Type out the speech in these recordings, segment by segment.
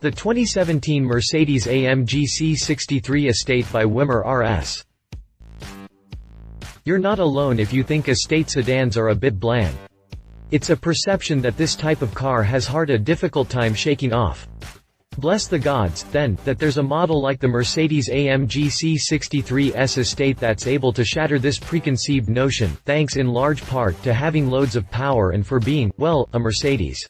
The 2017 Mercedes-AMG C63 Estate by Wimmer RS. You're not alone if you think estate sedans are a bit bland. It's a perception that this type of car has a difficult time shaking off. Bless the gods, then, that there's a model like the Mercedes-AMG C63 S Estate that's able to shatter this preconceived notion, thanks in large part to having loads of power and for being, well, a Mercedes.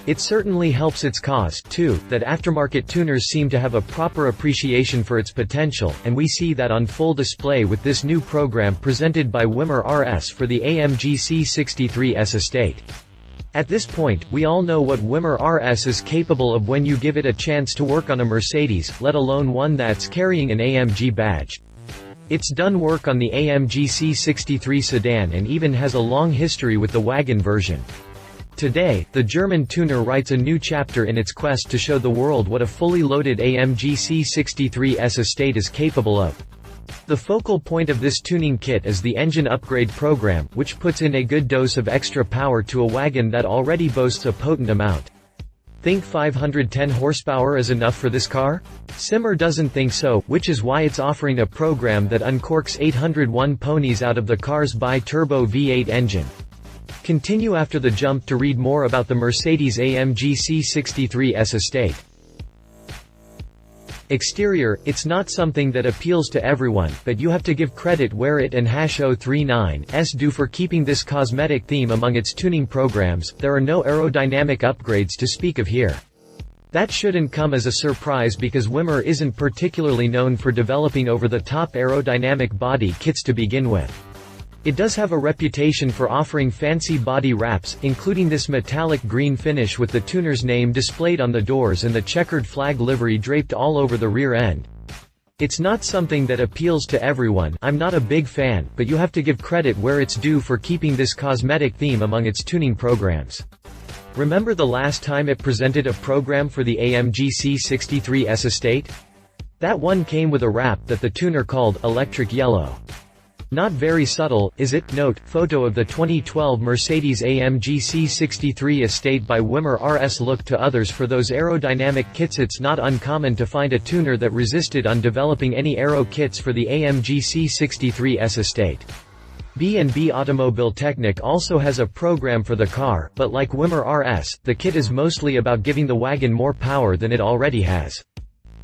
It certainly helps its cause, too, that aftermarket tuners seem to have a proper appreciation for its potential, and we see that on full display with this new program presented by Wimmer RS for the AMG C63 S Estate. At this point, we all know what Wimmer RS is capable of when you give it a chance to work on a Mercedes, let alone one that's carrying an AMG badge. It's done work on the AMG C63 Sedan and even has a long history with the wagon version. Today, the German tuner writes a new chapter in its quest to show the world what a fully loaded AMG C63 S Estate is capable of. The focal point of this tuning kit is the engine upgrade program, which puts in a good dose of extra power to a wagon that already boasts a potent amount. Think 510 horsepower is enough for this car? Wimmer doesn't think so, which is why it's offering a program that uncorks 801 ponies out of the car's bi-turbo V8 engine. Continue after the jump to read more about the Mercedes-AMG C63 S Estate. Exterior, it's not something that appeals to everyone, but you have to give credit where it and #039's due for keeping this cosmetic theme among its tuning programs. There are no aerodynamic upgrades to speak of here. That shouldn't come as a surprise because Wimmer isn't particularly known for developing over-the-top aerodynamic body kits to begin with. It does have a reputation for offering fancy body wraps, including this metallic green finish with the tuner's name displayed on the doors and the checkered flag livery draped all over the rear end. It's not something that appeals to everyone. I'm not a big fan, but you have to give credit where it's due for keeping this cosmetic theme among its tuning programs. Remember the last time it presented a program for the AMG C63 S Estate? That one came with a wrap that the tuner called electric yellow. Not very subtle, is it? Note, photo of the 2012 Mercedes-AMG C63 Estate by Wimmer RS. Look to others for those aerodynamic kits. It's not uncommon to find a tuner that resisted on developing any aero kits for the AMG C63 S Estate. B&B Automobile Technic also has a program for the car, but like Wimmer RS, the kit is mostly about giving the wagon more power than it already has.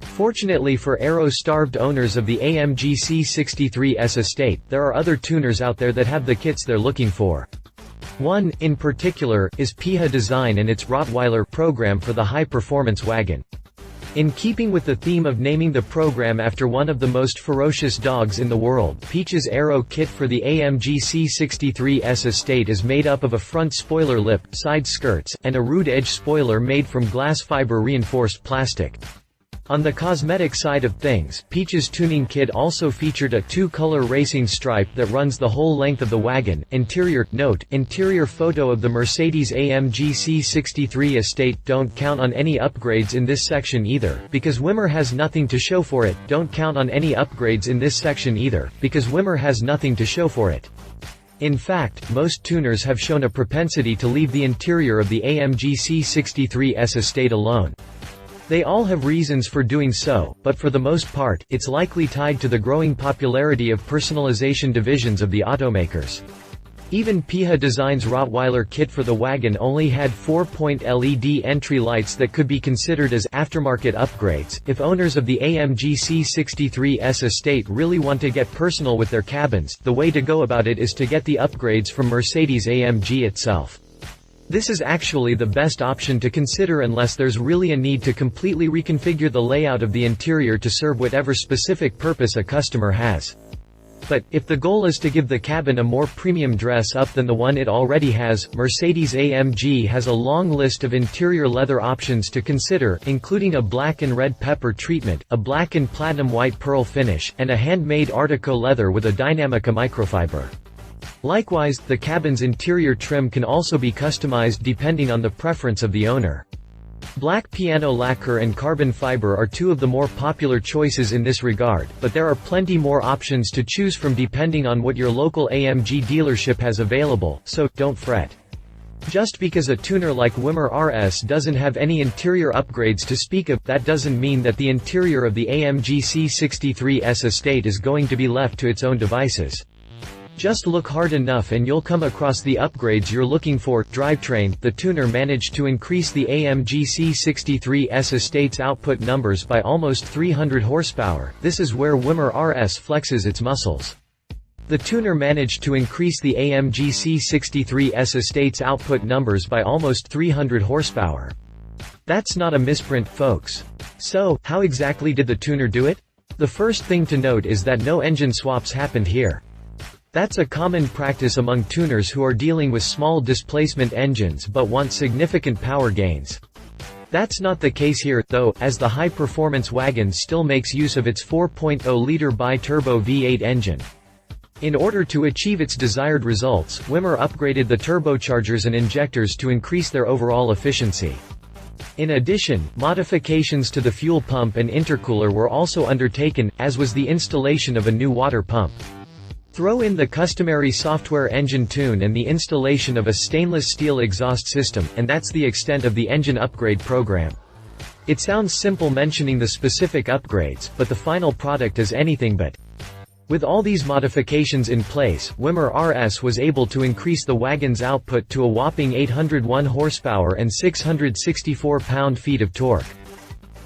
Fortunately for aero-starved owners of the AMG C63 S Estate, there are other tuners out there that have the kits they're looking for. One, in particular, is PIHA Design and its Rottweiler program for the high-performance wagon. In keeping with the theme of naming the program after one of the most ferocious dogs in the world, Peach's aero kit for the AMG C63 S Estate is made up of a front spoiler lip, side skirts, and a rood edge spoiler made from glass fiber reinforced plastic. On the cosmetic side of things, Peach's tuning kit also featured a two-color racing stripe that runs the whole length of the wagon. Interior, note, interior photo of the Mercedes-AMG C63 Estate. Don't count on any upgrades in this section either, because Wimmer has nothing to show for it. Don't count on any upgrades in this section either, because Wimmer has nothing to show for it. In fact, most tuners have shown a propensity to leave the interior of the AMG C63 S Estate alone. They all have reasons for doing so, but for the most part, it's likely tied to the growing popularity of personalization divisions of the automakers. Even PIHA Design's Rottweiler kit for the wagon only had 4-point LED entry lights that could be considered as aftermarket upgrades. If owners of the AMG C63 S Estate really want to get personal with their cabins, the way to go about it is to get the upgrades from Mercedes-AMG itself. This is actually the best option to consider unless there's really a need to completely reconfigure the layout of the interior to serve whatever specific purpose a customer has. But, if the goal is to give the cabin a more premium dress-up than the one it already has, Mercedes-AMG has a long list of interior leather options to consider, including a black and red pepper treatment, a black and platinum white pearl finish, and a handmade Artico leather with a Dynamica microfiber. Likewise, the cabin's interior trim can also be customized depending on the preference of the owner. Black piano lacquer and carbon fiber are two of the more popular choices in this regard, but there are plenty more options to choose from depending on what your local AMG dealership has available, so don't fret. Just because a tuner like Wimmer RS doesn't have any interior upgrades to speak of, that doesn't mean that the interior of the AMG C63 S Estate is going to be left to its own devices. Just look hard enough and you'll come across the upgrades you're looking for. Drivetrain: the tuner managed to increase the AMG C63 S Estate's output numbers by almost 300 horsepower. This is where Wimmer RS flexes its muscles. The tuner managed to increase the AMG C63 S Estate's output numbers by almost 300 horsepower. That's not a misprint, folks. So, how exactly did the tuner do it? The first thing to note is that no engine swaps happened here. That's a common practice among tuners who are dealing with small displacement engines but want significant power gains. That's not the case here, though, as the high-performance wagon still makes use of its 4.0-liter bi-turbo V8 engine. In order to achieve its desired results, Wimmer upgraded the turbochargers and injectors to increase their overall efficiency. In addition, modifications to the fuel pump and intercooler were also undertaken, as was the installation of a new water pump. Throw in the customary software engine tune and the installation of a stainless steel exhaust system, and that's the extent of the engine upgrade program. It sounds simple mentioning the specific upgrades, but the final product is anything but. With all these modifications in place, Wimmer RS was able to increase the wagon's output to a whopping 801 horsepower and 664 pound-feet of torque.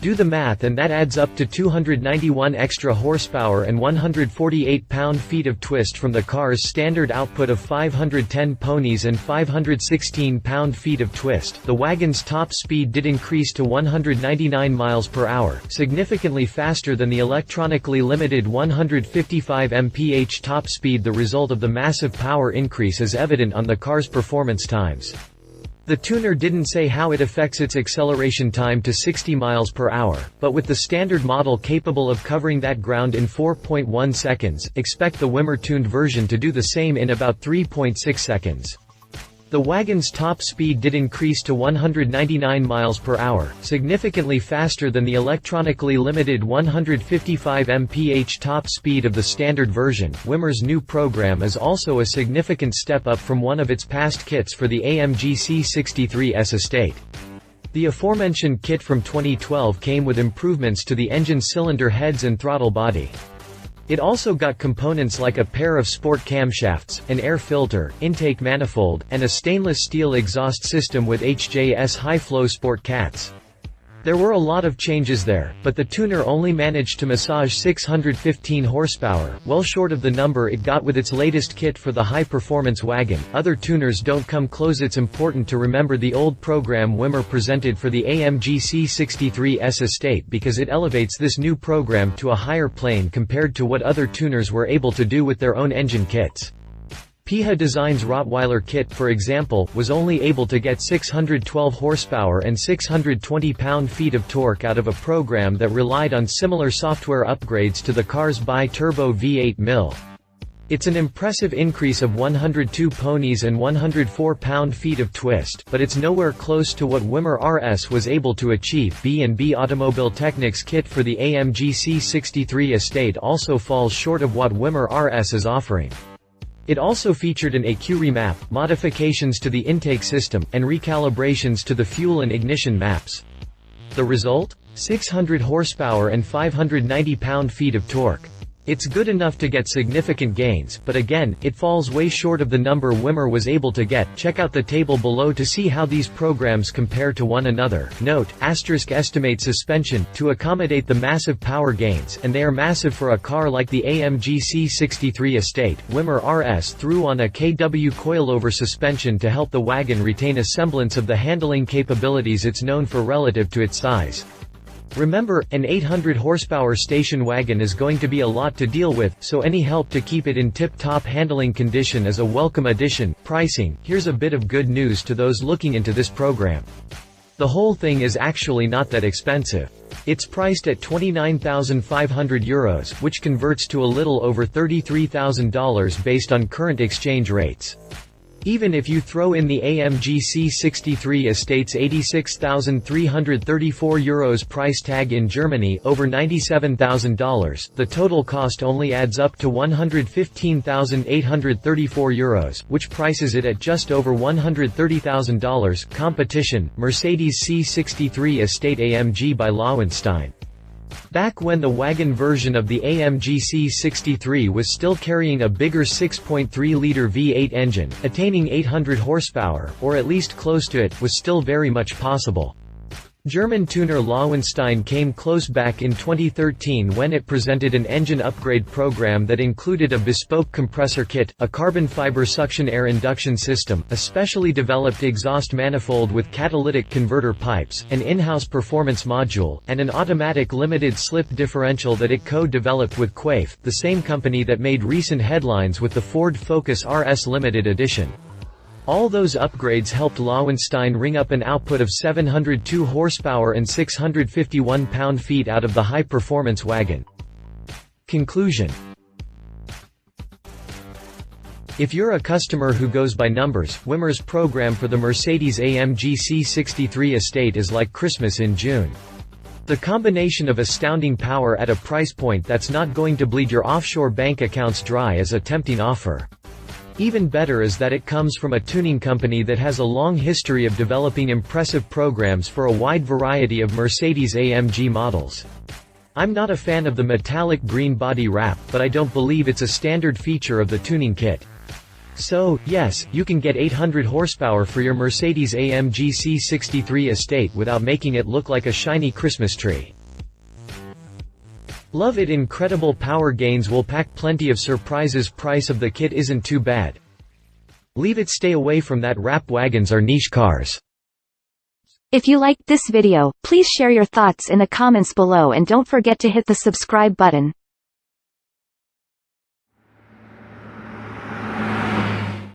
Do the math and that adds up to 291 extra horsepower and 148 pound-feet of twist from the car's standard output of 510 ponies and 516 pound-feet of twist. The wagon's top speed did increase to 199 miles per hour, significantly faster than the electronically limited 155 mph top speed. The result of the massive power increase is evident on the car's performance times. The tuner didn't say how it affects its acceleration time to 60 miles per hour, but with the standard model capable of covering that ground in 4.1 seconds, expect the Wimmer-tuned version to do the same in about 3.6 seconds. The wagon's top speed did increase to 199 miles per hour, significantly faster than the electronically limited 155 mph top speed of the standard version. Wimmer's new program is also a significant step up from one of its past kits for the AMG C63 S Estate. The aforementioned kit from 2012 came with improvements to the engine cylinder heads and throttle body. It also got components like a pair of sport camshafts, an air filter, intake manifold, and a stainless steel exhaust system with HJS high-flow sport cats. There were a lot of changes there, but the tuner only managed to massage 615 horsepower, well short of the number it got with its latest kit for the high-performance wagon. Other tuners don't come close. It's important to remember the old program Wimmer presented for the AMG C63 S Estate because it elevates this new program to a higher plane compared to what other tuners were able to do with their own engine kits. PIHA Design's Rottweiler kit, for example, was only able to get 612 horsepower and 620 pound-feet of torque out of a program that relied on similar software upgrades to the car's bi-turbo V8 mill. It's an impressive increase of 102 ponies and 104 pound-feet of twist, but it's nowhere close to what Wimmer RS was able to achieve. B&B Automobile Technic's kit for the AMG C63 Estate also falls short of what Wimmer RS is offering. It also featured an EQ remap, modifications to the intake system, and recalibrations to the fuel and ignition maps. The result? 600 horsepower and 590 pound-feet of torque. It's good enough to get significant gains, but again, it falls way short of the number Wimmer was able to get. Check out the table below to see how these programs compare to one another. Note, estimate suspension, to accommodate the massive power gains, and they are massive for a car like the AMG C63 Estate. Wimmer RS threw on a KW coilover suspension to help the wagon retain a semblance of the handling capabilities it's known for relative to its size. Remember, an 800 horsepower station wagon is going to be a lot to deal with, so any help to keep it in tip-top handling condition is a welcome addition. Pricing: here's a bit of good news to those looking into this program. The whole thing is actually not that expensive. It's priced at €29,500, which converts to a little over $33,000 based on current exchange rates. Even if you throw in the AMG C63 Estate's €86,334 price tag in Germany, over $97,000, the total cost only adds up to €115,834, which prices it at just over $130,000. Competition: Mercedes C63 Estate AMG by Lowenstein. Back when the wagon version of the AMG C63 was still carrying a bigger 6.3-liter V8 engine, attaining 800 horsepower, or at least close to it, was still very much possible. German tuner Lowenstein came close back in 2013 when it presented an engine upgrade program that included a bespoke compressor kit, a carbon fiber suction air induction system, a specially developed exhaust manifold with catalytic converter pipes, an in-house performance module, and an automatic limited slip differential that it co-developed with Quaife, the same company that made recent headlines with the Ford Focus RS Limited Edition. All those upgrades helped Lowenstein ring up an output of 702 horsepower and 651 pound-feet out of the high-performance wagon. Conclusion: if you're a customer who goes by numbers, Wimmer's program for the Mercedes-AMG C63 Estate is like Christmas in June. The combination of astounding power at a price point that's not going to bleed your offshore bank accounts dry is a tempting offer. Even better is that it comes from a tuning company that has a long history of developing impressive programs for a wide variety of Mercedes-AMG models. I'm not a fan of the metallic green body wrap, but I don't believe it's a standard feature of the tuning kit. So, yes, you can get 800 horsepower for your Mercedes-AMG C63 Estate without making it look like a shiny Christmas tree. Love it. Incredible power gains will pack plenty of surprises. Price of the kit isn't too bad. Leave it. Stay away from that wrap. Wagons are niche cars. If you liked this video, please share your thoughts in the comments below and don't forget to hit the subscribe button.